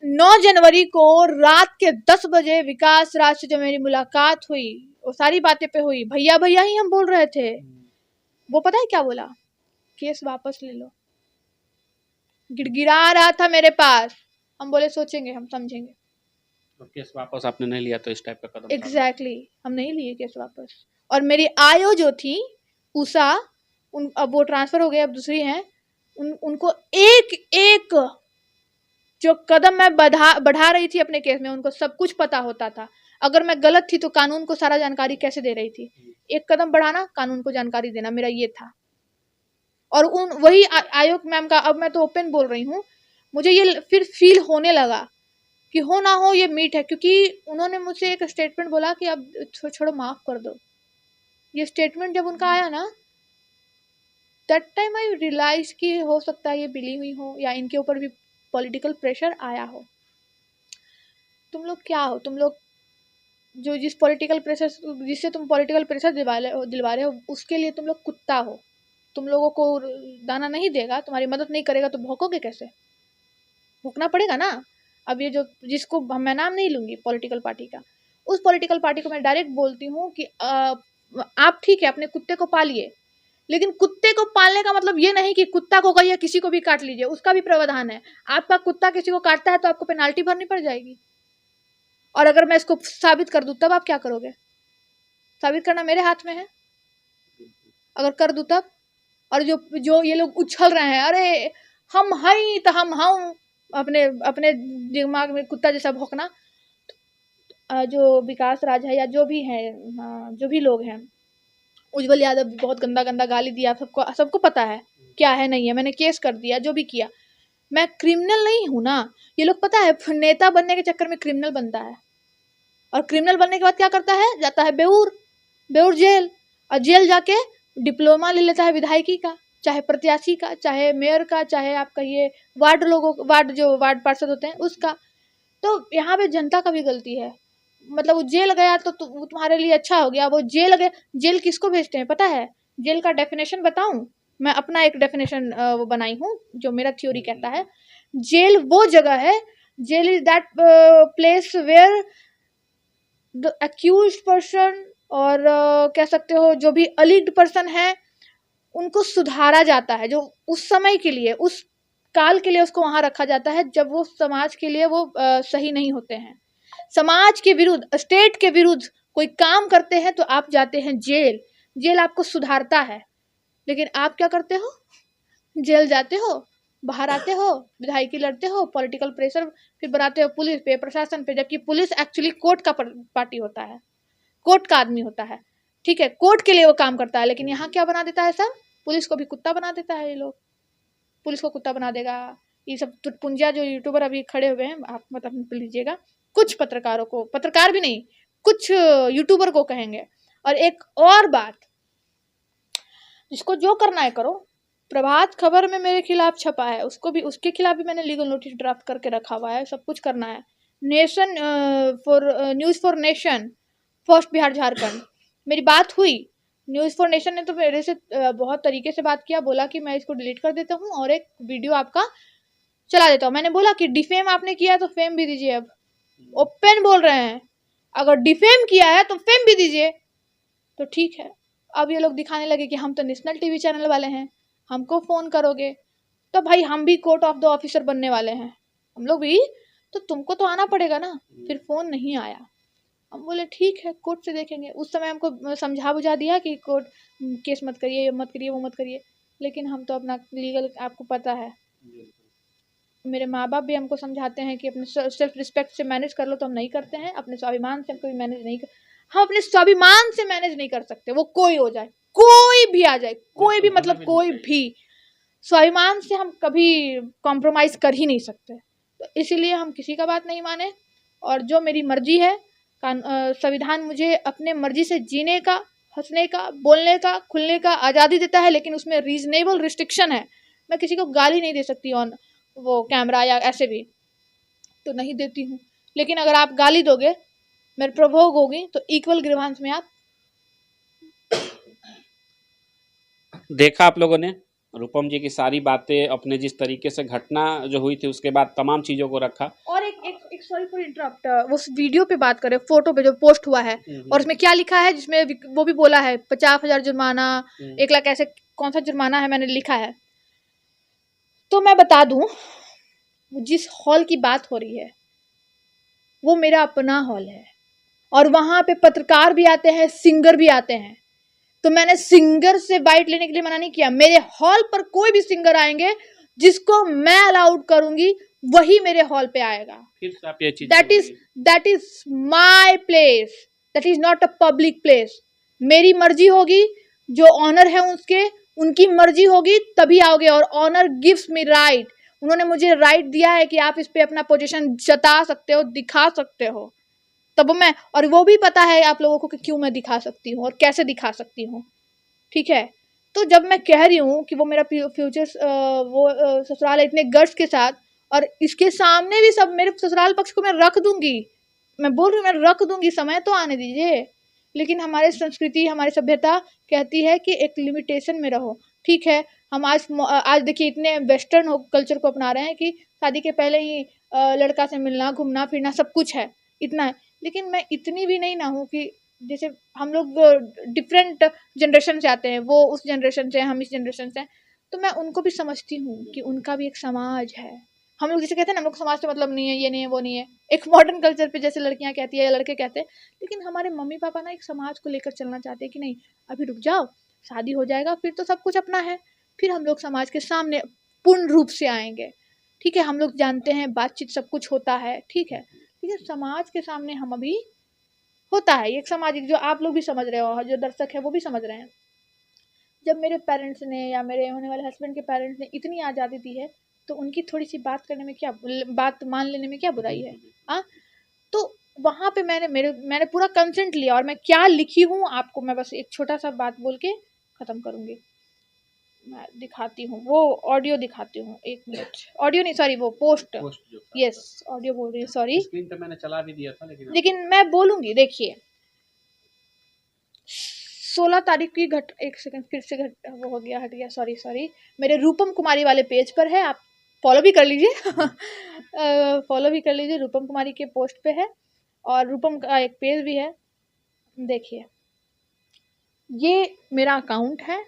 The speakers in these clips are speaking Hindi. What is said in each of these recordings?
9 जनवरी को रात के 10 बजे विकास राज से जो मेरी मुलाकात हुई, वो सारी बातें पे हुई, भैया भैया ही हम बोल रहे थे। वो पता है क्या बोला? केस वापस ले लो। गिड़गिड़ा रहा था मेरे पास। हम बोले सोचेंगे, हम समझेंगे। तो केस वापस आपने नहीं लिया तो इस टाइप का कदम एग्जैक्टली हम नहीं लिए केस वापस। और मेरी आयो जो थी उषा, अब वो ट्रांसफर हो गए, अब दूसरी हैं। उनको एक एक जो कदम मैं बढ़ा रही थी अपने केस में, उनको सब कुछ पता होता था। अगर मैं गलत थी तो कानून को सारा जानकारी कैसे दे रही थी? एक कदम बढ़ाना, कानून को जानकारी देना, मेरा ये था। और वही आयोग मैम का, अब मैं तो ओपन बोल रही हूँ, मुझे ये फिर फील होने लगा कि हो ना हो ये मीट है, क्योंकि उन्होंने मुझसे एक स्टेटमेंट बोला कि अब छोड़ो माफ कर दो। ये स्टेटमेंट जब उनका आया ना, दैट टाइम आई रियलाइज कि हो सकता है ये बिली हुई हो या इनके ऊपर भी पॉलिटिकल प्रेशर आया हो। तुम लोग क्या हो? तुम लोग जो जिससे तुम पॉलिटिकल प्रेशर दिलवा रहे हो, उसके लिए तुम लोग कुत्ता हो। तुम लोगों को दाना नहीं देगा, तुम्हारी मदद नहीं करेगा तो भौंकोगे कैसे? भौंकना पड़ेगा ना। अब ये जो जिसको मैं नाम नहीं लूंगी पॉलिटिकल पार्टी का, उस पॉलिटिकल पार्टी को मैं डायरेक्ट बोलती हूँ कि आप ठीक है अपने कुत्ते को पालिए, लेकिन कुत्ते को पालने का मतलब ये नहीं कि कुत्ता को कहिए किसी को भी काट लीजिए, उसका भी प्रावधान है। आपका कुत्ता किसी को काटता है तो आपको पेनाल्टी भरनी पड़ जाएगी। और अगर मैं इसको साबित कर दूं तब आप क्या करोगे? साबित करना मेरे हाथ में है। अगर कर दूं तब। और जो ये लोग उछल रहे हैं, अरे हम हैं तो हम अपने अपने दिमाग में कुत्ता जैसा भौंकना। जो विकास राज है या जो भी है, जो भी लोग हैं, उज्जवल यादव भी बहुत गंदा गंदा गाली दिया, सबको पता है क्या है नहीं है। मैंने केस कर दिया, जो भी किया। मैं क्रिमिनल नहीं हूं ना। ये लोग पता है नेता बनने के चक्कर में क्रिमिनल बनता है, और क्रिमिनल बनने के बाद क्या करता है? जाता है बेऊर जेल, और जेल जाके डिप्लोमा ले लेता है विधायकी का, चाहे प्रत्याशी का, चाहे मेयर का, चाहे आप कहिए वार्ड पार्षद होते हैं उसका। तो यहाँ पे जनता का भी गलती है। मतलब वो जेल गया तो वो तुम्हारे लिए अच्छा हो गया। वो जेल गया, जेल किसको भेजते हैं पता है? जेल का डेफिनेशन बताऊं? मैं अपना एक डेफिनेशन वो बनाई हूँ, जो मेरा थ्योरी कहता है। जेल वो जगह है, jail is that place where the accused person, और कह सकते हो जो भी अलिग्ड पर्सन है, उनको सुधारा जाता है। जो उस समय के लिए, उस काल के लिए उसको वहां रखा जाता है जब वो समाज के लिए वो सही नहीं होते हैं। समाज के विरुद्ध, स्टेट के विरुद्ध कोई काम करते हैं तो आप जाते हैं जेल। जेल आपको सुधारता है। लेकिन आप क्या करते हो? जेल जाते हो, बाहर आते हो, विधायकी लड़ते हो, पॉलिटिकल प्रेशर फिर बनाते हो पुलिस पे, प्रशासन पे, जबकि पुलिस एक्चुअली कोर्ट का पार्टी होता है, कोर्ट का आदमी होता है। ठीक है, कोर्ट के लिए वो काम करता है। लेकिन यहाँ क्या बना देता है सब? पुलिस को भी कुत्ता बना देता है। ये लोग पुलिस को कुत्ता बना देगा। ये सब टुटपुंजिया जो यूट्यूबर अभी खड़े हुए हैं, आप मतलब लीजिएगा, कुछ पत्रकारों को, पत्रकार भी नहीं, कुछ यूट्यूबर को कहेंगे। और एक और बात, जिसको जो करना है करो। प्रभात खबर में मेरे खिलाफ छपा है, उसके खिलाफ भी मैंने लीगल नोटिस ड्राफ्ट करके रखा हुआ है। सब कुछ करना है। Nation news for nation, first Bihar Jharkhand, मेरी बात हुई। न्यूज़ फॉर नेशन ने तो मेरे से बहुत तरीके से बात किया, बोला कि मैं इसको डिलीट कर देता हूँ और एक वीडियो आपका चला देता हूँ। मैंने बोला कि डिफेम आपने किया तो फेम भी दीजिए। अब ओपन बोल रहे हैं, अगर डिफेम किया है तो फेम भी दीजिए। तो ठीक है, अब ये लोग दिखाने लगे कि हम तो नेशनल टीवी चैनल वाले हैं, हमको फ़ोन करोगे तो भाई हम भी कोर्ट ऑफ द ऑफिसर बनने वाले हैं, हम लोग भी, तो तुमको तो आना पड़ेगा ना। फिर फ़ोन नहीं आया। हम बोले ठीक है, कोर्ट से देखेंगे। उस समय हमको समझा बुझा दिया कि कोर्ट केस मत करिए, ये मत करिए, वो मत करिए। लेकिन हम तो अपना लीगल, आपको पता है, मेरे माँ बाप भी हमको समझाते हैं कि अपने सेल्फ रिस्पेक्ट से मैनेज कर लो, तो हम नहीं करते हैं। अपने स्वाभिमान से हमको भी मैनेज नहीं कर, हम अपने स्वाभिमान से मैनेज नहीं कर सकते। वो कोई हो जाए, कोई भी आ जाए, कोई भी, मतलब कोई भी, स्वाभिमान से हम कभी कॉम्प्रोमाइज़ कर ही नहीं सकते। तो इसीलिए हम किसी का बात नहीं माने। और जो मेरी मर्जी है, संविधान मुझे अपने मर्जी से जीने का, हंसने का, बोलने का, खुलने का आज़ादी देता है, लेकिन उसमें रीजनेबल रिस्ट्रिक्शन है। मैं किसी को गाली नहीं दे सकती ऑन वो कैमरा या ऐसे भी, तो नहीं देती हूँ। लेकिन अगर आप गाली दोगे, मेरे प्रभोग होगी, तो इक्वल ग्रीवांस में आप देखा। आप लोगों ने रूपम जी की सारी बातें, अपने जिस तरीके से घटना जो हुई थी उसके बाद तमाम चीज़ों को रखा। और एक सॉरी फॉर इंटरप्ट, वो वीडियो पे बात करें, फोटो पे जो पोस्ट हुआ है और उसमें क्या लिखा है, जिसमें वो भी बोला है 50,000 जुर्माना, 1 लाख, ऐसे कौन सा जुर्माना है मैंने लिखा है। तो मैं बता दूं, जिस हॉल की बात हो रही है वो मेरा अपना हॉल है और वहां पे पत्रकार भी आते हैं, सिंगर भी आते हैं। तो मैंने सिंगर से बाइट लेने के लिए मना नहीं किया। मेरे हॉल पर कोई भी सिंगर आएंगे जिसको मैं अलाउड करूंगी वही मेरे हॉल पे आएगा। फिर से आप ये चीज that is my place, that is not a public place. मेरी मर्जी होगी, जो ऑनर है उनकी मर्जी होगी तभी आओगे। और ऑनर गिव्स मी राइट, उन्होंने मुझे राइट दिया है कि आप इस पे अपना पोजीशन जता सकते हो, दिखा सकते हो। तब मैं, और वो भी पता है आप लोगों को कि क्यों मैं दिखा सकती हूँ और कैसे दिखा सकती हूँ, ठीक है। तो जब मैं कह रही हूँ कि वो मेरा फ्यूचर ससुराल है इतने गर्ज के साथ, और इसके सामने भी सब मेरे ससुराल पक्ष को मैं रख दूंगी, मैं बोल रही हूँ मैं रख दूंगी, समय तो आने दीजिए। लेकिन हमारी संस्कृति, हमारी सभ्यता कहती है कि एक लिमिटेशन में रहो, ठीक है। हम आज देखिए इतने वेस्टर्न कल्चर को अपना रहे हैं कि शादी के पहले ही लड़का से मिलना, घूमना फिरना सब कुछ है, इतना है। लेकिन मैं इतनी भी नहीं ना हूँ कि जैसे हम लोग डिफरेंट जनरेशन से आते हैं, वो उस जनरेशन से, हम इस जनरेशन से, तो मैं उनको भी समझती हूँ कि उनका भी एक समाज है। हम लोग जैसे कहते हैं ना, हम लोग समाज से मतलब नहीं है, ये नहीं है, वो नहीं है, एक मॉडर्न कल्चर पे जैसे लड़कियां कहती है या लड़के कहते हैं। लेकिन हमारे मम्मी पापा ना एक समाज को लेकर चलना चाहते हैं कि नहीं, अभी रुक जाओ, शादी हो जाएगा फिर तो सब कुछ अपना है, फिर हम लोग समाज के सामने पूर्ण रूप से आएंगे, ठीक है। हम लोग जानते हैं बातचीत सब कुछ होता है, ठीक है, लेकिन समाज के सामने हम अभी होता है एक सामाजिक, जो आप लोग भी समझ रहे हो, जो दर्शक है वो भी समझ रहे हैं। जब मेरे पेरेंट्स ने या मेरे होने वाले हस्बैंड के पेरेंट्स ने इतनी आज़ादी दी है, तो उनकी थोड़ी सी बात करने में क्या, बात मान लेने में क्या बुराई है। हाँ, तो वहाँ पे मैंने पूरा कंसेंट लिया। और मैं क्या लिखी हूँ आपको मैं बस एक छोटा सा बात बोल के ख़त्म करूँगी। मैं दिखाती हूँ, वो ऑडियो दिखाती हूँ, 1 मिनट। ऑडियो नहीं, सॉरी, वो पोस्ट, यस, ऑडियो बोल रही हूँ, सॉरी। स्क्रीन पे मैंने चला भी दिया था, लेकिन मैं बोलूँगी। देखिए 16 तारीख की एक सेकंड, फिर से वो हो गया, हट गया, सॉरी। मेरे रूपम कुमारी वाले पेज पर है, आप फॉलो भी कर लीजिए फॉलो भी कर लीजिए, रूपम कुमारी के पोस्ट पे है, और रूपम का एक पेज भी है। देखिए ये मेरा अकाउंट है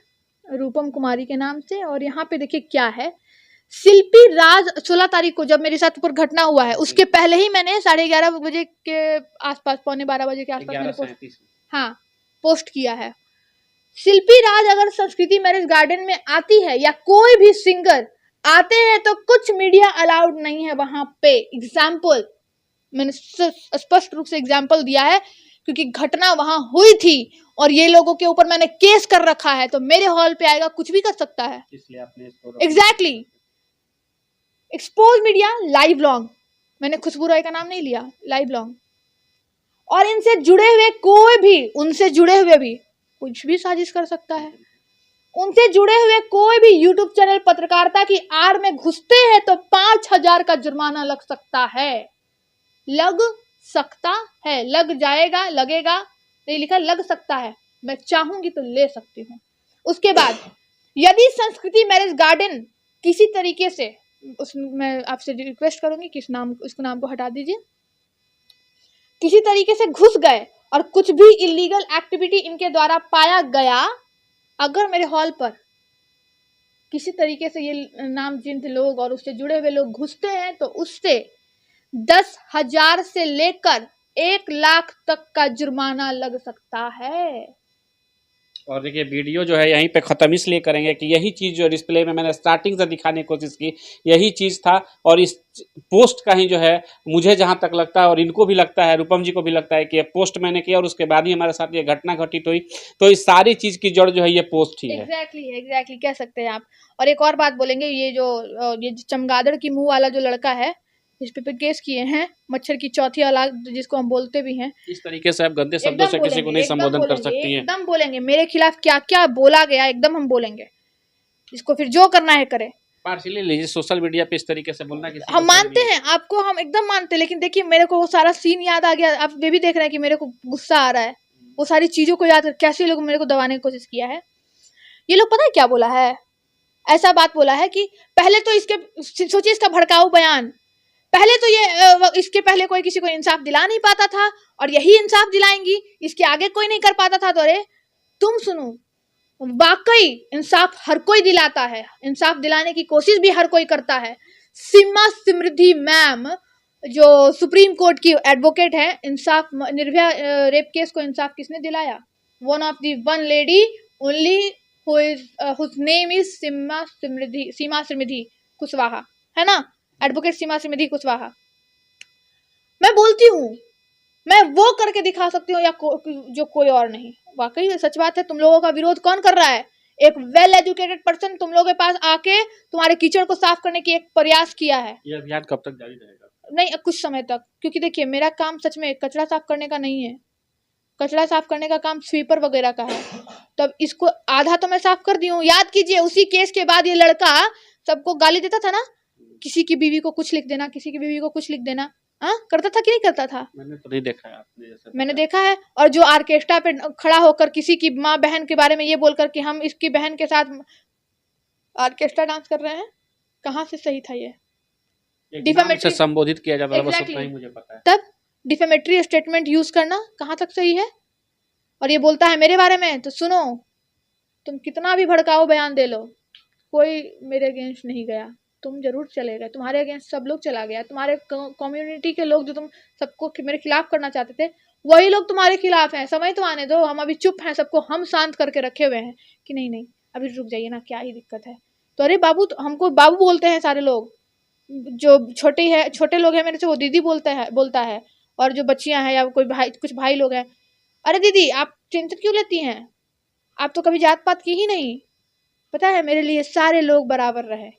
रूपम कुमारी के नाम से, और यहाँ पे देखिए क्या है, शिल्पी राज 16 तारीख को जब मेरे साथ ऊपर घटना हुआ है, उसके पहले ही मैंने 11:30 बजे के आसपास, 11:45 बजे के आसपास मैंने पोस्ट किया है। शिल्पी राज अगर संस्कृति मैरिज गार्डन में आती है या कोई भी सिंगर आते हैं तो कुछ मीडिया अलाउड नहीं है वहां पे। एग्जाम्पल मैंने स्पष्ट रूप से एग्जाम्पल दिया है, क्योंकि घटना वहां हुई थी और ये लोगों के ऊपर मैंने केस कर रखा है, तो मेरे हॉल पे आएगा कुछ भी कर सकता है, इसलिए आपने exactly. Expose media live long, मैंने खुशबू रॉय का नाम नहीं लिया, लाइव लॉन्ग। और इनसे जुड़े हुए कोई भी, उनसे जुड़े हुए भी कुछ भी साजिश कर सकता है। उनसे जुड़े हुए कोई भी यूट्यूब चैनल पत्रकारिता की आड़ में घुसते हैं तो 5,000 का जुर्माना लग सकता है, लग सकता है, लग जाएगा, लगेगा नहीं लिखा, लग सकता है। मैं चाहूंगी तो ले सकती हूँ। उसके बाद यदि संस्कृति मैरिज गार्डन किसी तरीके से, मैं आपसे रिक्वेस्ट करूंगी कि इसको नाम को हटा दीजिए, किसी तरीके से घुस गए और कुछ भी इलीगल एक्टिविटी इनके द्वारा पाया गया, अगर मेरे हॉल पर किसी तरीके से ये नामजद लोग और उससे जुड़े हुए लोग घुसते हैं तो उससे 10,000 से लेकर 1 लाख तक का जुर्माना लग सकता है। और देखिए वीडियो जो है यहीं पे ख़त्म इसलिए करेंगे कि यही चीज़ जो डिस्प्ले में मैंने स्टार्टिंग से दिखाने की कोशिश की, यही चीज़ था। और इस पोस्ट का ही जो है मुझे जहाँ तक लगता है और इनको भी लगता है, रूपम जी को भी लगता है कि ये पोस्ट मैंने किया और उसके बाद ही हमारे साथ ये घटना घटित हुई, तो इस सारी चीज़ की जड़ जो है ये पोस्ट ही है। एग्जैक्टली कह सकते हैं आप। और एक और बात बोलेंगे, ये चमगादड़ की मुँह वाला जो लड़का है, इस पे केस किए हैं, मच्छर की चौथी औलाद जिसको हम बोलते भी हैं, इस तरीके से आप गंदे शब्दों से किसी को नहीं संबोधन कर सकती हैं। एकदम बोलेंगे मेरे खिलाफ क्या क्या बोला गया, एकदम हम बोलेंगे, इसको फिर जो करना है करे। पार्शियली लीजिए, सोशल मीडिया पे इस तरीके से बोलना किसी हम मानते हैं, आपको हम एकदम मानते हैं, लेकिन देखिए मेरे को वो सारा सीन याद आ गया। आप ये भी देख रहे हैं कि मेरे को गुस्सा आ रहा है, वो सारी चीजों को याद कर कैसे लोग मेरे को दबाने की कोशिश किया है। ये लोग पता है क्या बोला है, ऐसा बात बोला है कि पहले तो इसके, सोचिए इसका भड़काऊ बयान, पहले तो ये इसके पहले कोई किसी को इंसाफ दिला नहीं पाता था और यही इंसाफ दिलाएंगी, इसके आगे कोई नहीं कर पाता था। तो अरे तुम सुनो, वाकई इंसाफ हर कोई दिलाता है, इंसाफ दिलाने की कोशिश भी हर कोई करता है। सीमा समृद्धि मैम जो सुप्रीम कोर्ट की एडवोकेट है, इंसाफ निर्भया रेप केस को इंसाफ किसने दिलाया? One of the one lady only whose name is सीमा समृद्धि कुशवाहा, है ना, एडवोकेट सीमा समृद्धि कुशवाहा। मैं बोलती हूँ मैं वो करके दिखा सकती हूँ या जो कोई और नहीं। वाकई सच बात है। तुम लोगों का विरोध कौन कर रहा है? एक वेल एजुकेटेड पर्सन तुम लोगों के पास आके तुम्हारे कीचड़ को साफ करने की एक प्रयास किया है। ये अभियान कब तक जारी रहेगा? नहीं, कुछ समय तक, क्योंकि देखिए मेरा काम सच में कचरा साफ करने का नहीं है। कचरा साफ करने का काम स्वीपर वगैरह का है। तब इसको आधा तो मैं साफ कर दी हूँ। याद कीजिए उसी केस के बाद ये लड़का सबको गाली देता था ना, किसी की बीवी को कुछ लिख देना, किसी की बीवी को कुछ लिख देना। करता था कि नहीं करता था? मैंने तो नहीं देखा है, आपने जैसे मैंने देखा है। और जो ऑर्केस्ट्रा पे खड़ा होकर किसी की माँ बहन के बारे में ये बोलकर कि हम इसकी बहन के साथ ऑर्केस्ट्रा डांस कर रहे हैं, कहाँ से सही था? ये डिफेमेटरी से संबोधित किया जाता है, बस उतना ही मुझे पता है। तब डिफेमेटरी स्टेटमेंट यूज करना कहाँ तक सही है? और ये बोलता है मेरे बारे में। तो सुनो, तुम कितना भी भड़काओ बयान दे लो, कोई मेरे अगेंस्ट नहीं गया। तुम जरूर चले गए, तुम्हारे अगेंस्ट सब लोग चला गया। तुम्हारे कम्युनिटी के लोग जो तुम सबको मेरे खिलाफ करना चाहते थे, वही लोग तुम्हारे खिलाफ हैं। समय तो आने दो, हम अभी चुप हैं, सबको हम शांत करके रखे हुए हैं कि नहीं नहीं अभी रुक जाइए ना, क्या ही दिक्कत है। तो अरे बाबू, तो हमको बाबू बोलते हैं सारे लोग। जो छोटे लोग हैं मेरे से वो दीदी बोलता है। और जो बच्चियां हैं या कोई भाई, कुछ भाई लोग हैं, अरे दीदी आप टेंशन क्यों लेती हैं? आप तो कभी जात पात की ही नहीं। पता है मेरे लिए सारे लोग बराबर रहे,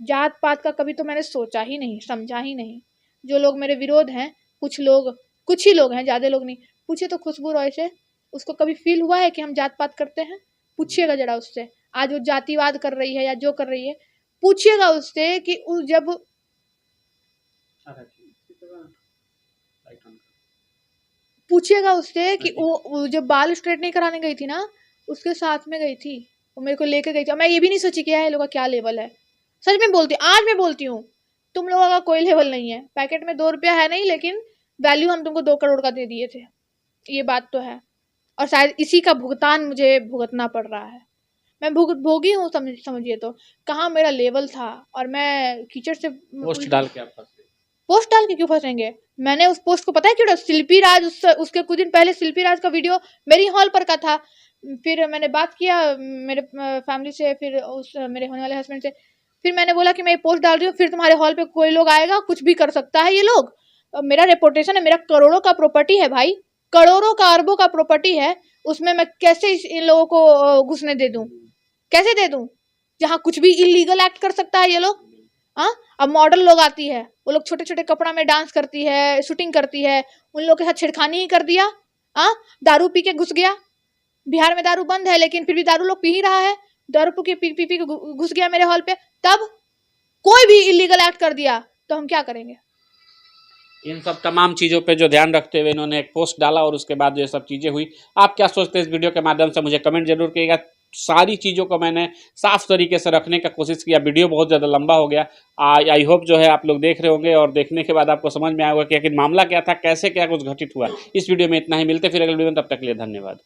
जात पात का कभी तो मैंने सोचा ही नहीं, समझा ही नहीं। जो लोग मेरे विरोध हैं, कुछ ही लोग हैं, ज्यादा लोग नहीं। पूछे तो खुशबू रॉय से, उसको कभी फील हुआ है कि हम जात पात करते हैं? पूछिएगा जरा उससे। आज वो जातिवाद कर रही है या जो कर रही है, पूछिएगा उससे कि जब पूछिएगा उससे कि वो जब बाल स्ट्रेट नहीं कराने गई थी ना, उसके साथ में गई थी, वो मेरे को लेके गई थी। मैं ये भी नहीं सोची कि ये लोगों का क्या लेवल है। सच में बोलती हूँ, आज मैं बोलती हूँ, तुम लोगों का कोई लेवल नहीं है। पैकेट में 2 रुपया है नहीं, लेकिन वैल्यू हम तुमको 2 करोड़ का दे दिए थे, ये बात तो है। और शायद इसी का भुगतान मुझे भुगतना पड़ रहा है। मैं भोगी हूँ, समझिए। तो कहाँ मेरा लेवल था, और मैं कीचड़ से पोस्ट डाल के आप फंसे। पोस्ट डाल के क्यों फंसेंगे? मैंने उस पोस्ट को पता है क्यों, शिल्पी राज उसके कुछ दिन पहले शिल्पी राज का वीडियो मेरी हॉल पर का था। फिर मैंने बात किया मेरे फैमिली से, फिर उस मेरे होने वाले हस्बैंड से। फिर मैंने बोला कि मैं ये पोस्ट डाल रही हूँ, फिर तुम्हारे हॉल पे कोई लोग आएगा, कुछ भी कर सकता है ये लोग। मेरा रेपुटेशन है, मेरा करोड़ों का प्रॉपर्टी है भाई, करोड़ों का अरबों का प्रॉपर्टी है। उसमें मैं कैसे इन लोगों को घुसने दे दूं? कैसे दे दूं जहाँ कुछ भी इलीगल एक्ट कर सकता है ये लोग? अब मॉडल लोग आती है, वो लोग छोटे छोटे कपड़ा में डांस करती है, शूटिंग करती है, उन लोग के साथ छेड़खानी ही कर दिया। दारू पी के घुस गया। बिहार में दारू बंद है, लेकिन फिर भी दारू लोग पी ही रहा है। दारू पी के घुस गया मेरे हॉल पे। तब कोई भी इलीगल एक्ट कर दिया तो हम क्या करेंगे? इन सब तमाम चीज़ों पे जो ध्यान रखते हुए इन्होंने एक पोस्ट डाला और उसके बाद ये सब चीज़ें हुई। आप क्या सोचते हैं इस वीडियो के माध्यम से मुझे कमेंट जरूर करिएगा। सारी चीज़ों को मैंने साफ तरीके से रखने का कोशिश किया। वीडियो बहुत ज़्यादा लंबा हो गया। आई होप जो है आप लोग देख रहे होंगे और देखने के बाद आपको समझ में आएगा कि आखिर मामला क्या था, कैसे क्या कुछ घटित हुआ। इस वीडियो में इतना ही, मिलते फिर अगले वीडियो में, तब तक के लिए धन्यवाद।